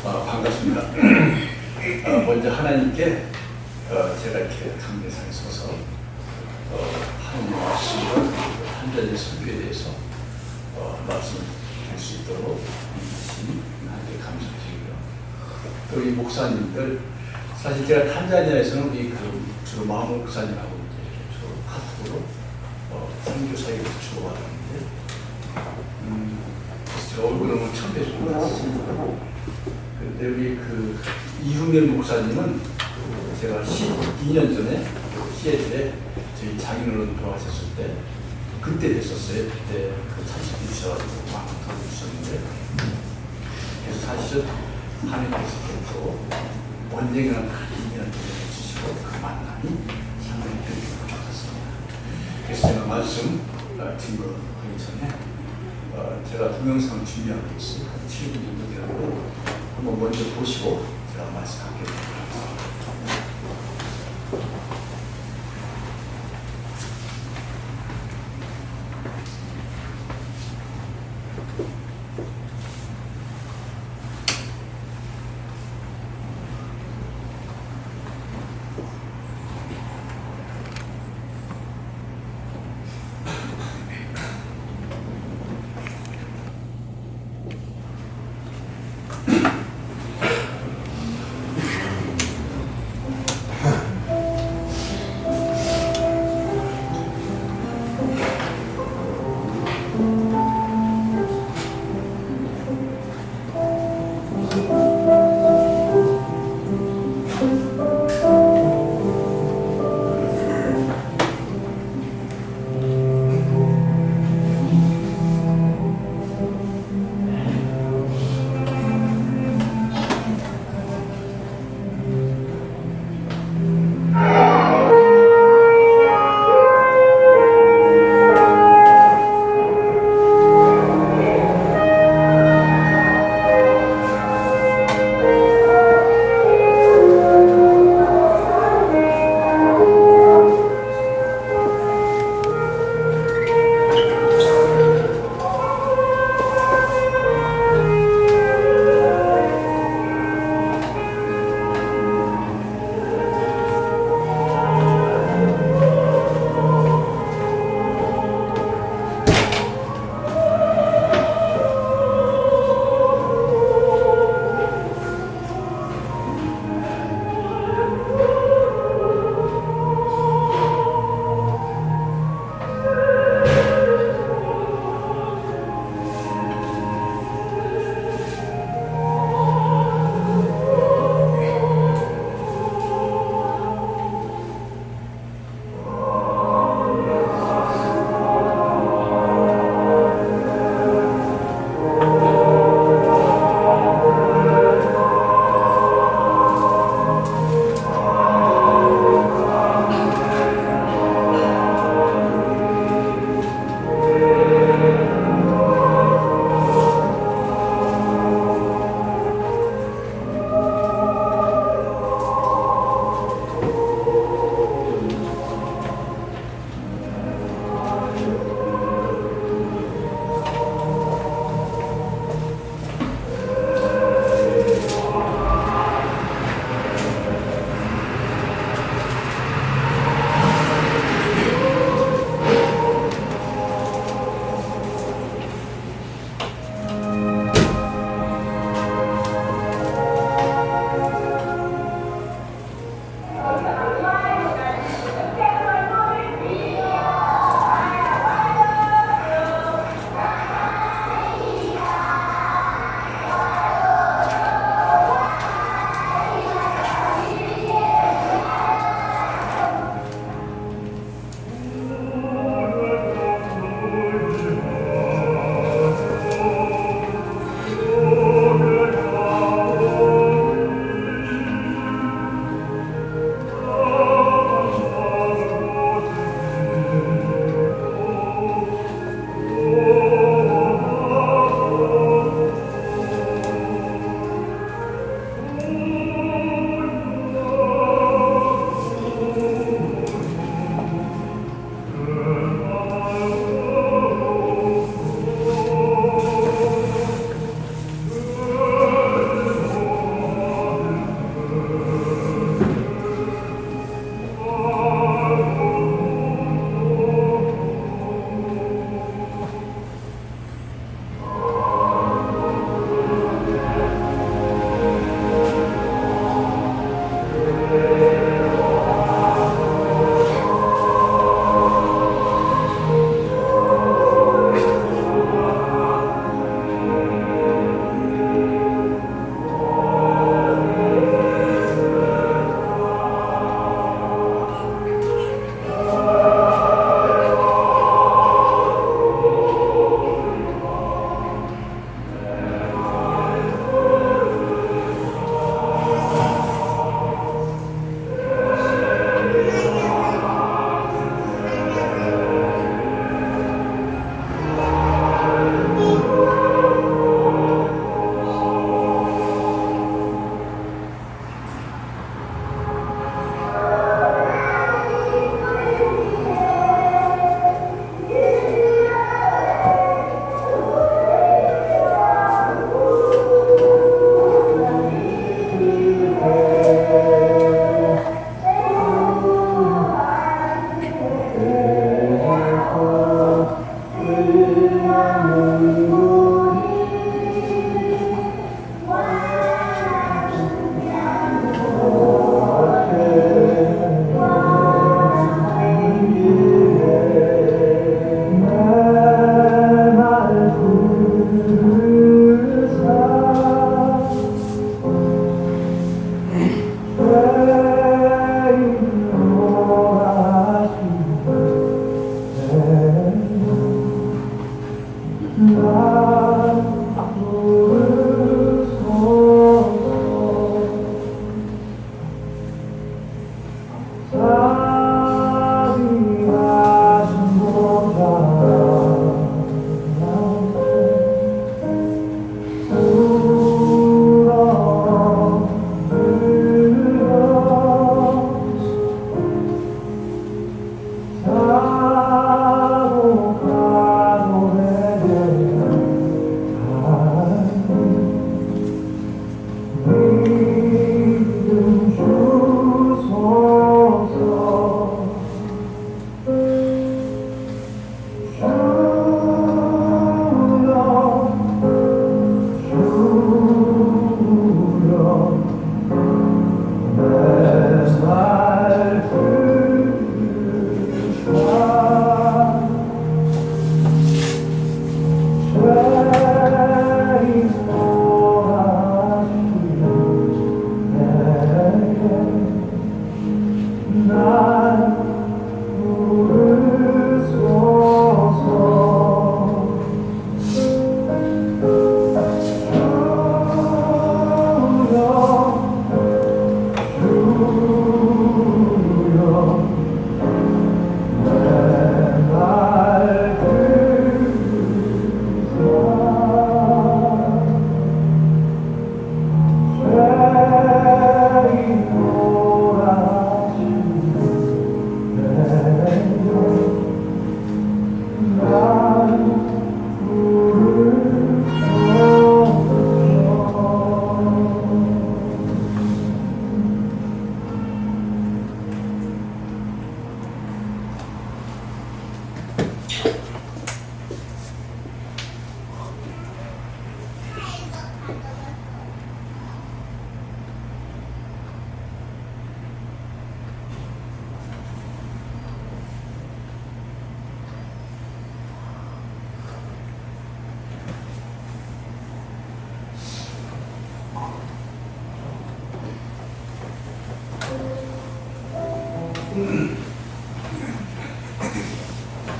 반갑습니다. 먼저 하나님께 제가 이렇게 강대상에 서서 하나님의 말씀과 한자의 설교에 대해서 말씀을 드릴 수 있도록 하나님께 감사드리고요. 또 이 목사님들, 사실 제가 탄자니아에서는 우리 주로 마음 목사님하고 이제 주로 카톡으로 선교사역에서 주로 왔는데 제 얼굴은 처음 뵙고 왔습니다. 근데 우리 이훈면 목사님은 제가 12년 전에 시애틀에 저희 장인어른 돌아가셨을 때 그때 됐었어요. 그때 찬식이 있어가지고 막 돌아주셨는데, 그래서 사실은 하나님께서 또 언젠가는 다 2년 주시고 그 만남이 상당히 좋았습니다. 그래서 제가 말씀 증거하기 전에 제가 동영상 준비한 게 있어요. 7분 정도 되고 한번 먼저 보시고 제가 말씀할게요.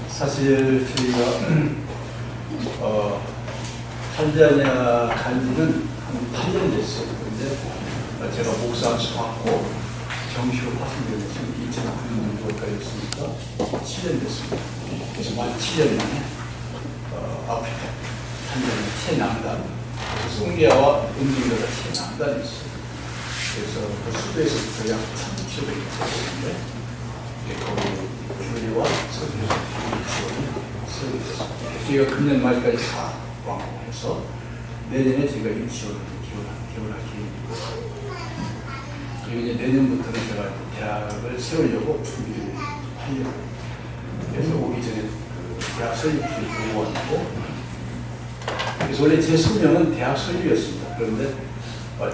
사실 저희가 탄자니아 간 지는 한 8년 됐어요. 그런데 제가 목사 안수 받고 정식으로 파송된 것은 2009년도까지였으니까 7년 됐습니다. 그래서 만 7년 만에 아프리카 탄자니아 최남단, 송리아와 음중교가 최남단이 있어요. 그래서 그 수도에서부터 약 3km 되는데 거기 교회와 선교사 지원이 세워졌습니다. 저희가 금년 말까지 다 완공해서 내년에 저희가 유치원을 개원할 계획입니다. 그리고 이제 내년부터는 제가 대학을 세우려고 준비를 하려고. 그래서 오기 전에 그 대학 설립을 보고왔는데, 그래서 원래 제 소명은 대학 설립이었습니다. 그런데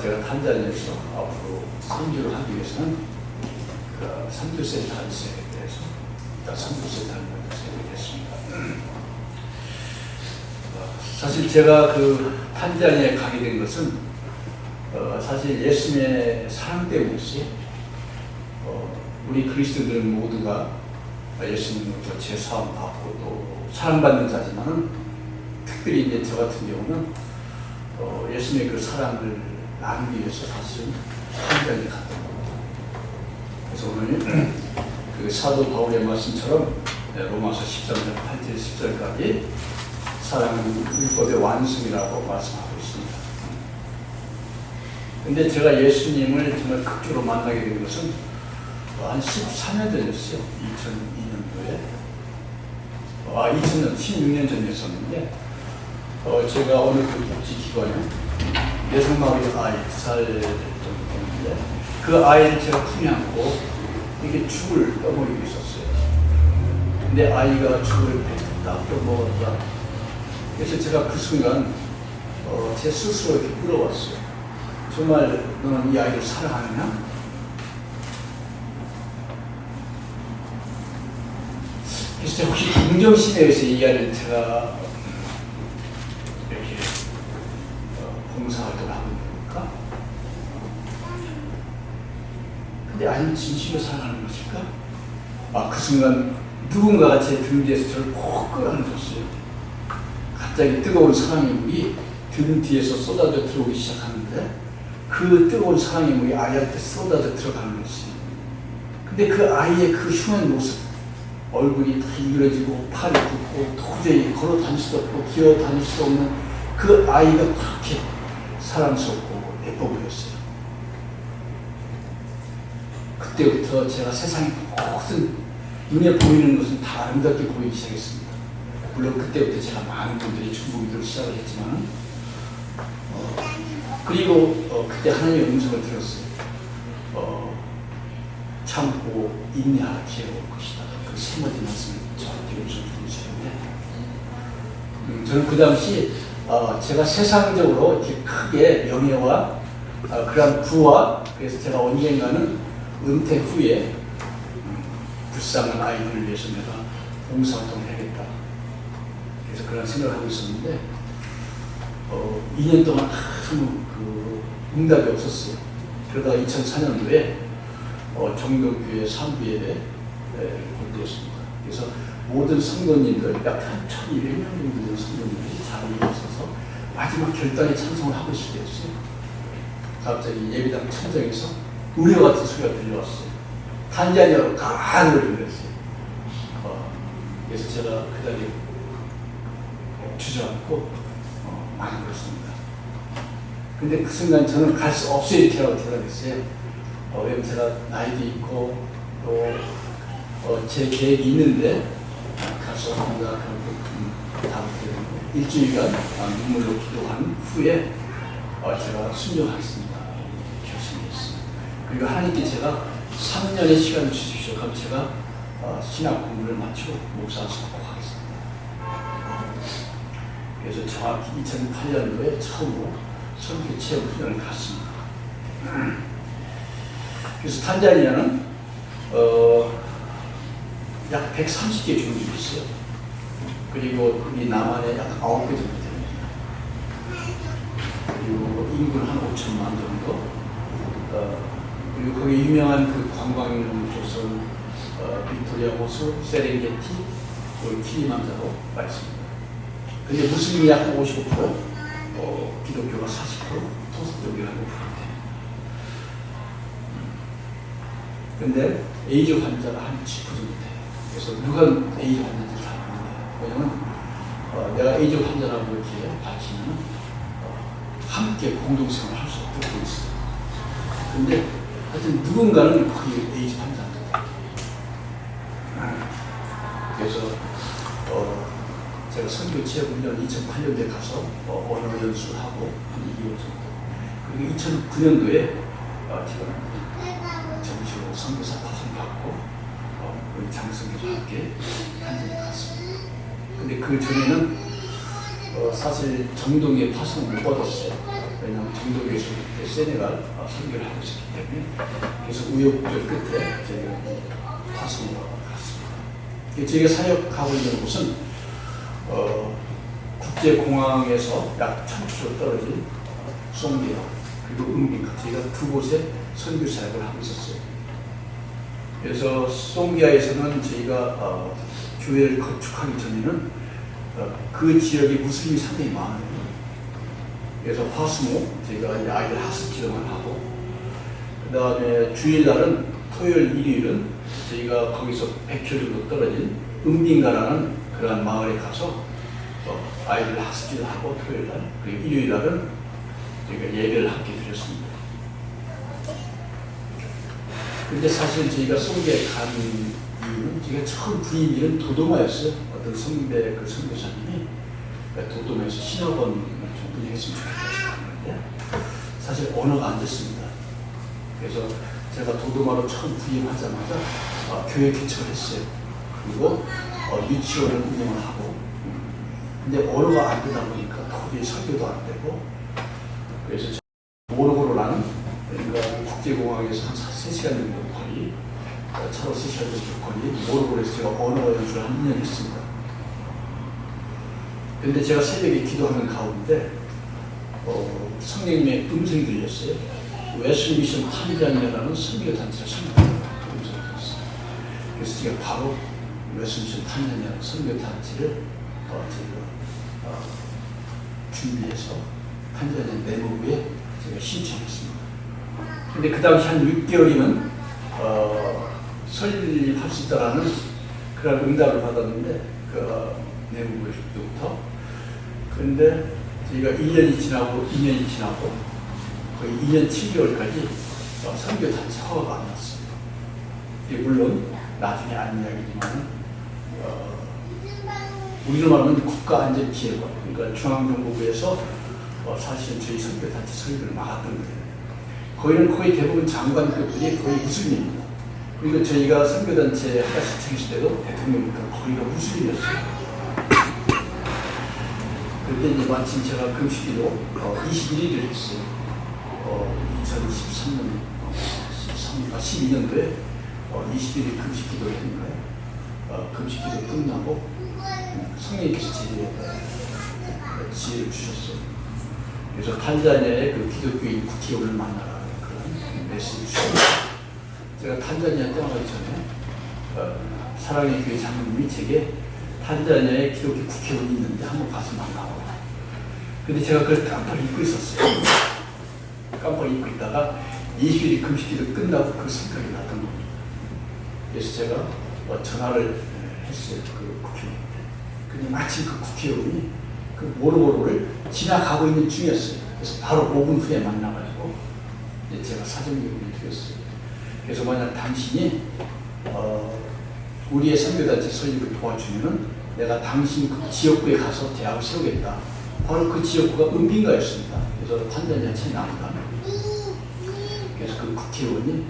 제가 탄자니아에서 앞으로 선교를 하기 위해서는 그 선교센터를 세우게 돼서 일단 선교센터를 세우게 됐습니다. 사실 제가 그 탄자니아에 가게 된 것은 사실 예수님의 사랑 때문이었어요. 우리 그리스도인들은 모두가 예수님으로부터 제사함 받고 또 사랑받는 자지만은 특별히 이제 저 같은 경우는 예수님의 그 사랑을 나누기 위해서 사실은 탄자니아에 갔던 겁니다. 그래서 오늘 그 사도 바울의 말씀처럼 로마서 13장 8절 10절까지 사랑은 율법의 완성이라고 말씀하고 있습니다. 근데 제가 예수님을 정말 극주로 만나게 된 것은 한 14년 전이었어요. 2002년도에. 2000년, 16년 전이었었는데, 제가 어느 그 복지기관에 내성마을의 아이 2살 정도 되는데, 그 아이를 제가 품에 안고 이게 죽을 떠먹이고 있었어요. 근데 아이가 죽을 뱉었다, 또 먹었다. 그래서 제가 그 순간 제 스스로 이렇게 물어봤어요. 정말 너는 이 아이를 사랑하느냐? 그래서 혹시 동정심에 의해서 이 아이를 제가 이렇게 봉사활동을 하고 있는 겁니까? 근데 아이는 진심으로 사랑하는 것일까? 그 순간 누군가가 제 등 뒤에서 저를 꼭 끌어안았어요. 갑자기 뜨거운 사랑의 물이 등 뒤에서 쏟아져 들어오기 시작하는데 그 뜨거운 사랑의 물이 아이한테 쏟아져 들어가는 것이. 근데 그 아이의 그 흉한 모습, 얼굴이 다 일그러지고 팔이 붓고 도저히 걸어 다닐 수도 없고 기어 다닐 수도 없는 그 아이가 그렇게 사랑스럽고 예뻐 보였어요. 그때부터 제가 세상의 모든 눈에 보이는 것은 다 아름답게 보이기 시작했습니다. 물론 그때부터 제가 많은 분들이 중보기도를 시작을 했지만, 그리고 그때 하나님의 음성을 들었어요. 참고 인내하라 기회가 올 것이다. 그 세 마디 말씀을 저한테 음성 주시는데, 저는 그 당시 제가 세상적으로 이렇게 크게 명예와 그런 부와, 그래서 제가 언젠가는 은퇴 후에 불쌍한 아이들을 위해서 내가 봉사활동을 해야겠다. 그래서 그런 생각을 하고 있었는데 2년 동안 아무 그 응답이 없었어요. 그러다가 2004년도에 정동교회 3부예배 공개했습니다. 그래서 모든 성도님들 약 1,200명 정도 되는 성도님들이 자리에 있어서 마지막 결단에 찬송을 하고 싶었어요. 갑자기 예배당 천장에서 우려 같은 소리가 들려왔어요. 탄자니아로 가라는 걸 들렸어요. 그래서 제가 그 자리에 주저앉고 많이 울었습니다. 근데 그 순간 저는 갈 수 없어 이렇게 하고 대답했어요. 왜냐면 제가 나이도 있고 또 제 계획이 있는데 갈 수 없습니다. 다음 일주일간 눈물로 기도한 후에 제가 순종하겠습니다. 결심했습니다. 그리고 하나님께 제가 3년의 시간을 주십시오. 그럼 제가 신학 공부를 마치고 목사 수업하고 하겠습니다. 그래서 정확히 2008년도에 처음으로 선교 체험 훈련을 갔습니다. 그래서 탄자니아는 약 130개 종족이 있어요. 그리고 우리 남한에 약 9개 정도 됩니다. 그리고 인구는 한 5천만 정도. 그리고 거기 유명한 그 관광 조선 빅토리아 호수, 세렝게티, 그리고 킬리만자로 가 있습니다. 근데 무슬림이 약 55%, 기독교가 40%, 토속적이라고 부르는데. 근데 에이즈 환자가 한 10% 정도 돼요. 그래서 누가 에이즈 환자인지 잘 모르는데, 왜냐면 내가 에이즈 환자라고 이렇게 밝히면 함께 공동생활을 할 수 없게 되어 있어요. 근데 하여튼 누군가는 거의 에이즈 환자입니다. 그래서 제가 선교 체험훈련 2008년도에 가서 언어 연수하고 한 2개월 정도. 그리고 2009년도에 제가 정식으로 선교사 파송 받고 우리 장성교와 함께 한전에 갔습니다. 근데 그 전에는 사실 정동에 파송을 못 받았어요. 왜냐하면 정동에서 그때 세네갈 선교를 하고 있었기 때문에 그래서 우여곡절 끝에 저희가 파송을 갔습니다. 저희가 사역하고 있는 곳은 국제공항에서 약 1000km 떨어진 송비아 그리고 은빈가 저희가 두 곳에 선교 사역을 하고 있었어요. 그래서 송비아에서는 저희가 교회를 건축하기 전에는 그 지역에 무슬림이 상당히 많아요. 그래서 화수목 저희가 아이들 학습 지원을 하고 그 다음에 주일날은 토요일 일요일은 저희가 거기서 100km 정도 떨어진 은빈가라는 그러한 마을에 가서 아이들 학습 지원하고 토요일날 그리고 일요일날은 저희가 예배를 함께 드렸습니다. 근데 사실 저희가 송비아에 간 이유는 저희가 처음 부임 일은 도도마였어요. 어떤 성배 그 선교사님이 도도마에서 신학원을 좀 운영했으면 좋겠다 생각했는데 사실 언어가 안 됐습니다. 그래서 제가 도도마로 처음 부임하자마자 교회 개척을 했어요. 그리고 유치원을 운영을 하고 근데 언어가 안 되다 보니까 도저히 설교도 안 되고 그래서 모로고로라는 그러니까 국제공항에서 한 3시간 정도 거리 차로 3시간 정도 거리 모로고로에서 제가 언어 연수를 한 2년 했습니다. 근데 제가 새벽에 기도하는 가운데 성령님의 음성이 들렸어요. 웨슬리 미션 탄자니아라는 선교단체를 설명하는 음성이 들렸어요. 그래서 제가 바로 웨슬리 미션 탄자니아 선교단체를 제가 준비해서 탄자니아 내무부에 제가 신청했습니다. 근데 그 당시 한 6개월이면 설립할 수 있다라는 그런 응답을 받았는데 그 내무부에서부터 그런데 저희가 1년이 지나고 2년이 지나고 거의 2년 7개월까지 선교단체 허가가 안 났어요. 물론 나중에 안 이야기지만 우리로 말하면 국가안전기획원 그러니까 중앙정보부에서 사실은 저희 선교단체 설립을 막았던 거예요. 거의 대부분 장관급들이 거의 무슬림입니다. 그리고 저희가 선교단체 하나 신청했을 때도 대통령부터 거의가 무슬림이었어요. 그때 이제 마침 제가 금식기도 21일을 했어요. 2013년, 12년도에 21일 금식기도를 했는데 금식기도 끝나고 성령님께서 제게 지혜를 주셨어요. 그래서 탄자니아의 그 기독교인 국회의원을 만나라는 그런 메시지를 주셨어요. 제가 탄자니아 떠나기 전에 사랑의 교회 장로님이 제게 탄자니아에 기독교 국회의원이 있는데 한번 가서 만나고 근데 제가 그걸 깜빡 잊고 있었어요. 깜빡 잊고 있다가 20일이 금식기도 끝나고 그 생각이 났던 겁니다. 그래서 제가 전화를 했어요. 그 국회의원한테. 근데 마침 그 국회의원이 그 모로고로를 지나가고 있는 중이었어요. 그래서 바로 5분 후에 만나가지고 제가 사정기록을 드렸어요. 그래서 만약 당신이 우리의 선교단체 설립을 도와주면은 내가 당신 그 지역구에 가서 대학을 세우겠다. 바로 그 지역구가 은빈가였습니다. 그래서 탄자니아 최남단. 그래서 그 국회의원이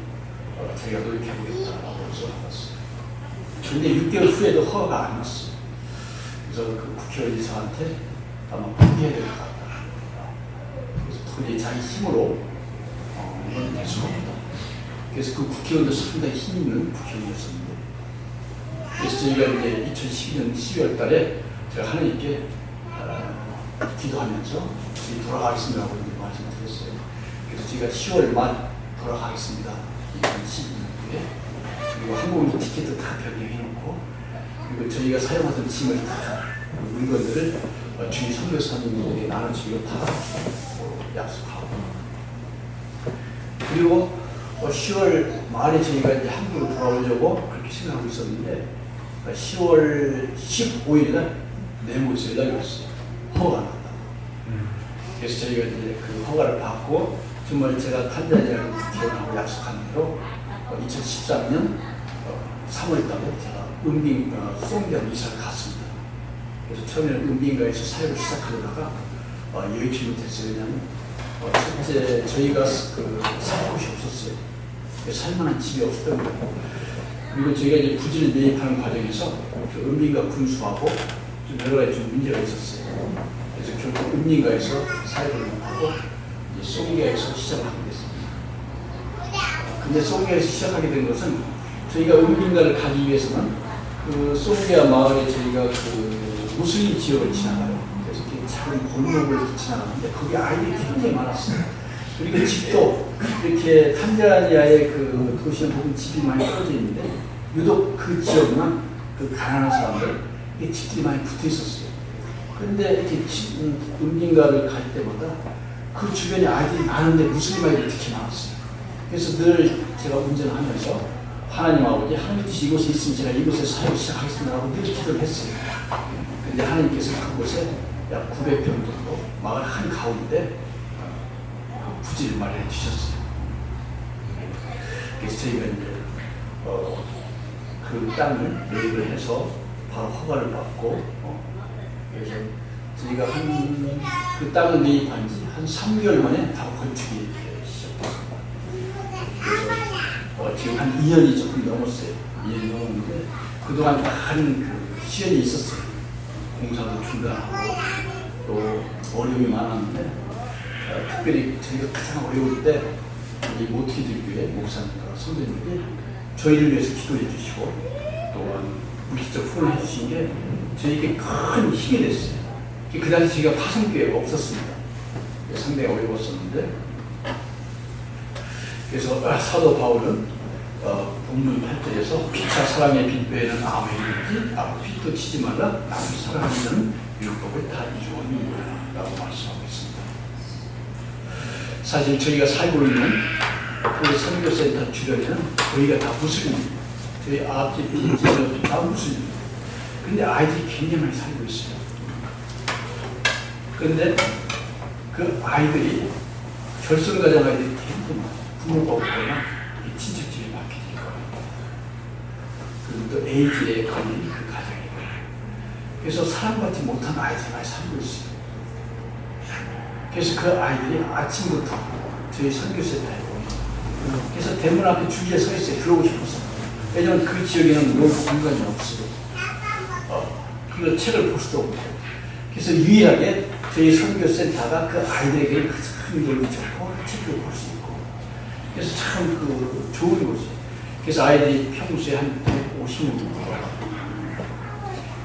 자기가 노력해보겠다라고 해서 나왔어요. 그런데 6개월 후에도 허가가 안 났어요. 그래서 그 국회의원이 저한테 아마 포기해야 될 것 같다. 그래서 도저히 자기 힘으로 이건 될 수가 없다. 그래서 그 국회의원도 상당히 힘 있는 국회의원이었습니다. 그래서 저희가 이제 2012년 12월 달에 제가 하나님께 기도하면서 저희 돌아가겠습니다라고 말씀을 드렸어요. 그래서 저희가 10월 말 돌아가겠습니다. 2012년도에 그리고 항공 티켓도 다 변경해놓고, 그리고 저희가 사용하던 짐을 다 물건들을 주위 선교사님들에게 나눠주기로 다 약속하고, 그리고 10월 말에 저희가 이제 한국으로 돌아오려고 그렇게 생각하고 있었는데 10월 15일날 네모에서 연락이 왔어요. 허가가 났다고. 그래서 저희가 이제 그 허가를 받고 정말 제가 탄자니아를 개원하고 약속한 대로 2013년 3월달에 제가 송비하고 이사를 갔습니다. 그래서 처음에는 은빈가에서 사역을 시작하려다가 여의치 못했어요. 왜냐하면 첫째 저희가 살 곳이 없었어요. 살만한 집이 없었던 거예요. 그리고 저희가 이제 부지를 매입하는 과정에서 은빈가 군수하고 좀 여러 가지 좀 문제가 있었어요. 그래서 결국 은빈가에서 사역을 못하고 이제 송비가에서 시작을 하게 됐습니다. 근데 송비가에서 시작하게 된 것은 저희가 은빈가를 가기 위해서는 그 송비아 마을에 저희가 그 무슬림 지역을 지나가요. 그래서 이렇게 작은 골목을 지나가는데 거기 아이들이 굉장히 많았어요. 그리고 집도 이렇게 탄자니아의 그 도시에 보면 집이 많이 떨어져 있는데 유독 그 지역만 그 가난한 사람들 이 집들이 많이 붙어 있었어요. 그런데 이렇게 은빈가를 갈 때마다 그 주변에 아이들이 많은데 무슬림 아이들이 특히 많았어요. 그래서 늘 제가 운전을 하면서 하나님 아버지, 하나님 뜻이 이곳에 있으면 제가 이곳에 사역을 시작하겠습니다 하고 늘 기도를 했어요. 근데 하나님께서 그곳에 약 900평 정도 마을 한가운데 부지를 마련해 주셨어요. 그래서 저희가 이제 그 땅을 매입을 해서 바로 허가를 받고 그래서 저희가 그 땅을 매입한 지 한 3개월 만에 바로 건축이 시작됐습니다. 그래서 지금 한 2년이 조금 넘었어요. 2년이 넘었는데 그동안 많은 그 시련이 있었어요. 공사도 중단하고 또 어려움이 많았는데 특별히 저희가 가장 어려울 때 이 모티들교회 목사님과 선생님들이 저희를 위해서 기도해 주시고 또한 물질적 후원을 해 주신 게 저희에게 큰 힘이 됐어요. 그 당시 저희가 파송교회가 없었습니다. 상당히 어려웠었는데 그래서 사도 바울은 본문 8절에서 피차 사랑의 빛 외에는 아무 일이지 빛도 치지 말라 남을 사랑하는 자는 율법을 다 이루었느니라 라고 말씀하고 있습니다. 사실 저희가 살고 있는 그 선교센터 주변에는 저희가 다 무슬림입니다. 저희 앞집 빈집은 다 무슬림입니다. 근데 아이들이 굉장히 많이 살고 있어요. 그런데 그 아이들이 결손가정 아이들이 굉장히 많아요. 부모가 없거나 친척집에 맡기는 거예요. 그리고 또 에이즈에 걸린 그 가정이에요. 그래서 사랑받지 못한 아이들이 많이 살고 있어요. 그래서 그 아이들이 아침부터 저희 선교센터에 오고 그래서 대문 앞에 줄기에 서 있어요. 들어오고 싶어서. 왜냐하면 그 지역에는 놀 공간이 없어요. 그 책을 볼 수도 없고. 그래서 유일하게 저희 선교센터가 그 아이들에게 가장 놀기 좋고 책을 볼 수 있고. 그래서 참 좋은 곳이에요. 그래서 아이들이 평소에 한 150명 정도 와요.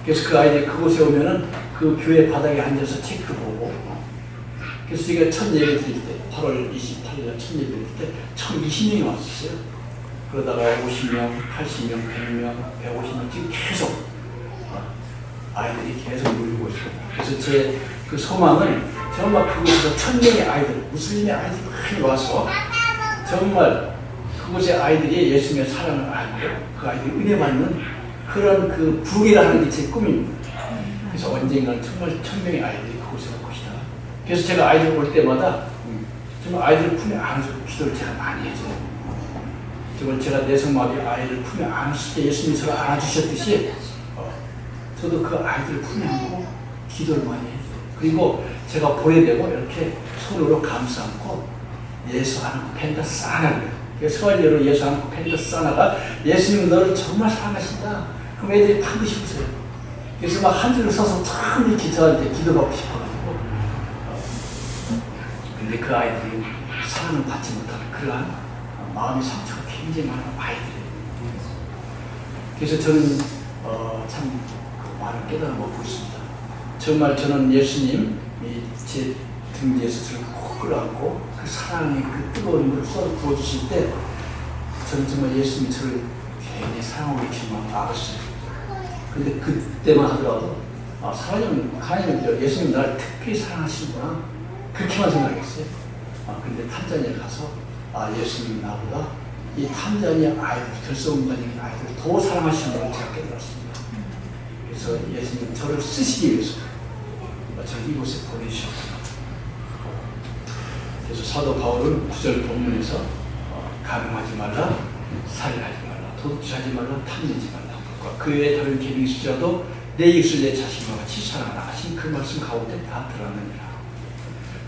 그래서 그 아이들이 그곳에 오면은 그 교회 바닥에 앉아서 책 보고. 그래서 저희가 첫 예배 드릴 때 8월 28일 첫 예배 드릴 때 처음 20명이 왔었어요. 그러다가 50명, 80명, 100명, 150명 지금 계속 아이들이 계속 모이고 있어요. 그래서 제 그 소망은 정말 그곳에서 1000명의 아이들, 무슬림의 아이들이 많이 와서 정말 그곳의 아이들이 예수님의 사랑을 알고 그 아이들이 은혜 받는 그런 그 부흥이라 하는 게 제 꿈입니다. 그래서 언젠가는 정말 1000명의 아이들이 그곳에 올 것이다. 그래서 제가 아이들 볼 때마다 정말 아이들을 품에 안아주고 기도를 제가 많이 해줘요. 정말 제가 내성마비 아이를 품에 안았을 때 예수님이 저를 안아주셨듯이 저도 그 아이들을 품에 안고 기도를 많이 해요. 그리고 제가 보내되고 이렇게 손으로 감싸 안고 예수 안고 펜다 싸나를 서울예로 예수 안고 펜다 싸나가 예수님 너를 정말 사랑하신다. 그럼 애들이 반드시 웃어요. 그래서 막 한 줄을 서서 참 이렇게 저한테 기도받고 싶어가지고 근데 그 아이들이 사랑을 받지 못하는 그러한 마음의 상처가 굉장히 많은 아이들이에요. 그래서 저는 참 많은 깨달음을 얻고 있습니다. 정말 저는 예수님이 제 등 뒤에서 저를 꼭 끌어안고 그 사랑의 그 뜨거운 물을 쏟아 부어주실 때 저는 정말 예수님이 저를 굉장히 사랑하고 계시지만 알았어요. 근데 그때만 하더라도 하나님은 예수님 나를 특별히 사랑하시는구나 그렇게만 생각했어요. 근데 탄자니아 가서 예수님 나보다 이 탄자니아 아이들, 결석문가적인 아이들을 더 사랑하시는 걸 제가 깨달았습니다. 그래서 예수님 저를 쓰시기 위해서 저를 이곳에 보내주셨구나. 그래서 사도 바울은 9절 본문에서 가늠하지 말라, 살인하지 말라, 도둑질하지 말라, 탐내지 말라, 그 외에 다른 계명이 있을지라도 내 이웃을 내 자신과 같이 사랑하라 하신 그 말씀 가운데 다 들어가느니라.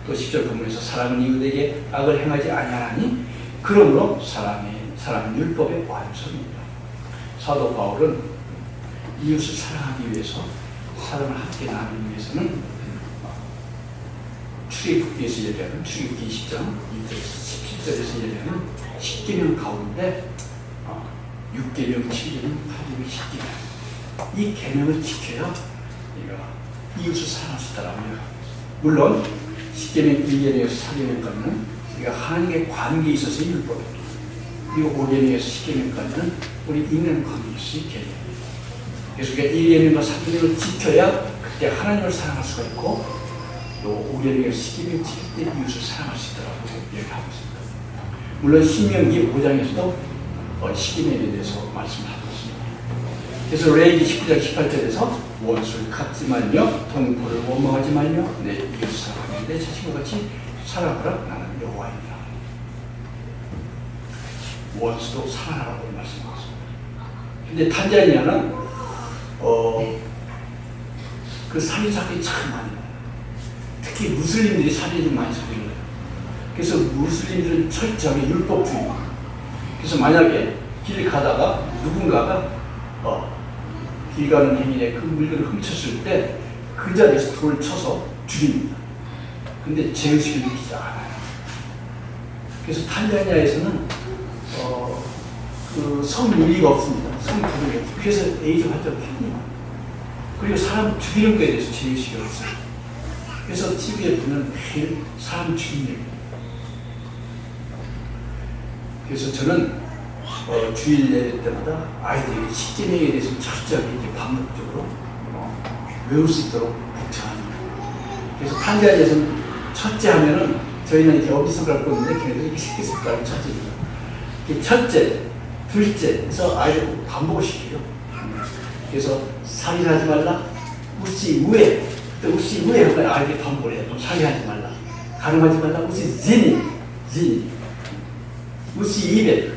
또 10절 본문에서 사랑은 이웃에게 악을 행하지 아니하나니 그러므로 사랑은 율법의 완성입니다. 사도 바울은 이웃을 사랑하기 위해서 사랑을 함께 나누기 위해서는 출애굽기에서 얘기하는 출애굽기 20장 17절에서 얘기하는 10계명 가운데 6계명, 7계명, 8계명, 10계명 이 계명을 지켜야 우리가 이웃을 사랑할 수 있다라고 생각합니다. 물론 10계명, 1계명에서 4계명까지는 우리가 하나님의 관계에 있어서의 율법입니다. 그리고 5계명에서 10계명까지는 우리 인간 관계에 있어서의 계명입니다. 그래서 우리가 1계명과 4계명을 지켜야 그때 하나님을 사랑할 수가 있고 또 5계명에서 10계명을 지킬 때 이웃을 사랑할 수 있다고 얘기하고 있습니다. 물론 신명기 5장에서도 10계명에 대해서 말씀을 하고 있습니다. 그래서 레위기 19장 18절에서 원수를 갚지 말며 동포를 원망하지 말며 내 이웃을 사랑하며 내 자신과 같이 살아가라 나는 여호와이니라. 원수도 사랑하라고 말씀하고 있습니다. 근데 탄자니아는 그 살인 사건이 참 많이 나요. 특히 무슬림들이 살인이 좀 많이 생기는 거예요. 그래서 무슬림들은 철저하게 율법주의입니다. 그래서 만약에 길 가다가 누군가가 길 가는 행인의 그 물건을 훔쳤을 때 그 자리에서 돌을 쳐서 죽입니다. 근데 죄의식을 느끼지 않아요. 그래서 탄자니아에서는 그 성윤리가 없습니다. 성교육이 없습니다. 그래서 에이즈 환자가 핍니다. 그리고 사람 죽이는 거에 대해서 죄의식이 없어요. 그래서 TV에 보면 매일 사람 죽이는 일. 그래서 저는 주일 예배 때마다 아이들에게 10계명에 대해서 철저하게 이렇게 반복적으로 외울 수 있도록 부탁합니다. 그래서 탄자니아에서는 첫째 하면은 저희는 이렇게 엄지손가락 꽂는데 걔네들이 이렇게 새끼손가락이 첫째입니다. 첫째, 둘째 해서 아이들 반복을 시켜요. 그래서 살인하지 말라, 우시 우에, 또 우시 우에 하면 아이들이 반복을 해요. 살인하지 말라, 가늠하지 말라, 우시 지니, 우시 입에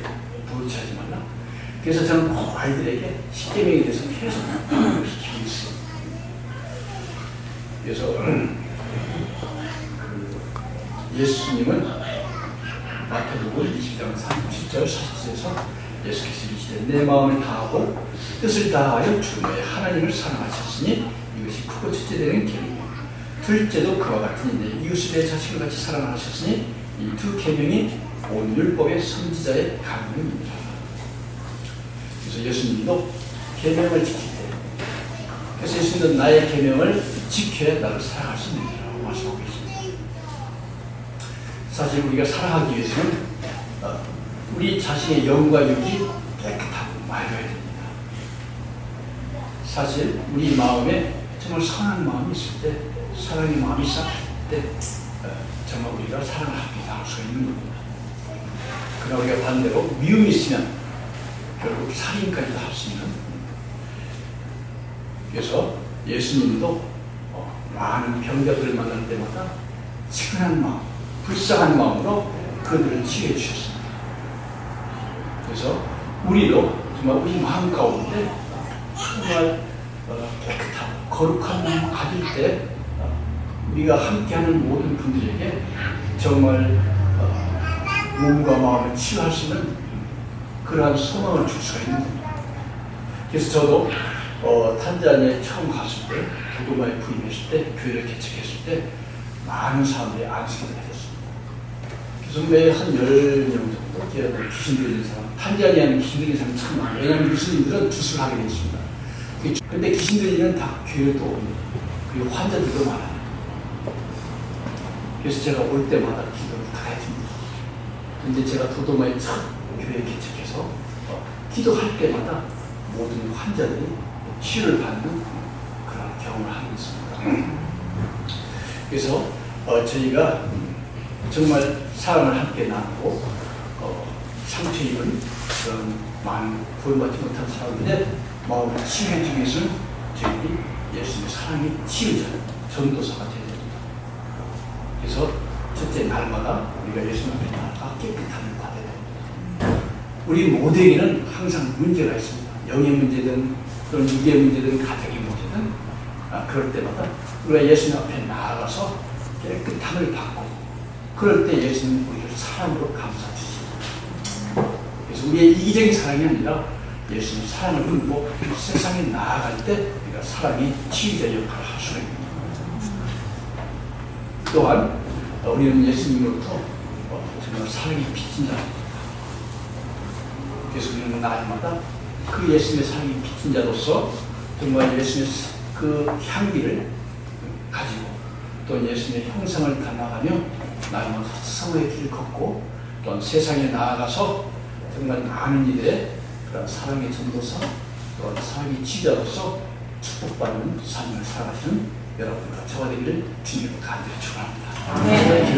도취하지 말라. 그래서 저는 꼭 아이들에게 10계명에 대해서 계속 시키고 있어요. 그래서 예수님은 마태복음 20장 37절 40절에서 예수께서 이르시되 내 마음을 다하고 뜻을 다하여 주 너의 하나님을 사랑하셨으니 이것이 크고 첫째 되는 계명이요 둘째도 그와 같으니 내 이웃을 내 자신과 같이 사랑하셨으니 이 두 계명이 온 율법의 선지자의 강령입니다. 그래서 예수님도 계명을 지킬 때 그래서 예수님은 나의 계명을 지켜야 나를 사랑할 수 있느니라고 말씀하고 계십니다. 사실 우리가 사랑하기 위해서는 우리 자신의 영과 육이 깨끗하고 맑아야 됩니다. 사실 우리 마음에 정말 선한 마음이 있을 때, 사랑의 마음이 싹 때 정말 우리가 사랑을 함께 나눌 수 있는 겁니다. 그러나 우리가 반대로 미움이 있으면 결국 살인까지도 할 수 있는. 그래서 예수님도 많은 병자들을 만날 때마다 측은한 마음, 불쌍한 마음으로 그들을 치유해 주셨습니다. 그래서 우리도 정말 우리 마음 가운데 정말 깨끗하고 거룩한 마음을 가질 때 우리가 함께하는 모든 분들에게 정말 몸과 마음을 치유할 수 있는 그러한 소망을 줄 수가 있는 겁니다. 그래서 저도 탄자니아에 처음 갔을 때, 도도마에 부임했을 때, 교회를 개척했을 때 많은 사람들이 안식을 해줬습니다. 그래서 매 한 10명 정도 귀신 들린 사람, 탄자니아는 귀신 들린 사람이 참 많아요. 왜냐하면 무슬림들은 주술을 하게 되어 있습니다. 그런데 귀신 들리는 다 교회를 또 옵니다. 그리고 환자들도 많아요. 그래서 제가 올 때마다 기도를 다 해줍니다. 근데 제가 도도마에 첫 교회 개척해서 기도할 때마다 모든 환자들이 치유를 받는 그런 경험을 하고 있습니다. 그래서 저희가 정말 사랑을 함께 나누고 상처 입은 그런 많은 구원받지 못한 사람들의 마음을 치유해주기 위해서는 저희들이 예수님의 사랑의 치유자, 전도사가 되어야 됩니다. 그래서 첫째, 날마다 우리가 예수님 앞에 나아가 깨끗함을 받아야 됩니다. 우리 모두에게는 항상 문제가 있습니다. 영의 문제든 또는 육의 문제든 가정의 문제든 그럴 때마다 우리가 예수님 앞에 나아가서 깨끗함을 받고 그럴 때 예수님 우리를 사랑으로 감싸주십니다. 그래서 우리의 이기적인 사랑이 아니라 예수님 사랑을 품고 세상에 나아갈 때 우리가 사랑의 치유자 역할을 할 수가 있습니다. 또한 우리는 예수님으로부터 정말 사랑이 빚진 자입니다. 그래서 우리는 날마다 그 예수님의 사랑이 빚진 자로서 정말 예수님의 그 향기를 가지고 또 예수님의 형상을 닮아가며 날마다 성화의 길을 걷고 또한 세상에 나아가서 정말 많은 일에 그런 사랑의 전도사 또한 사랑의 지자로서 축복받는 삶을 살아가시는 여러분과 저와 되기를 주님으로 간절히 축원합니다.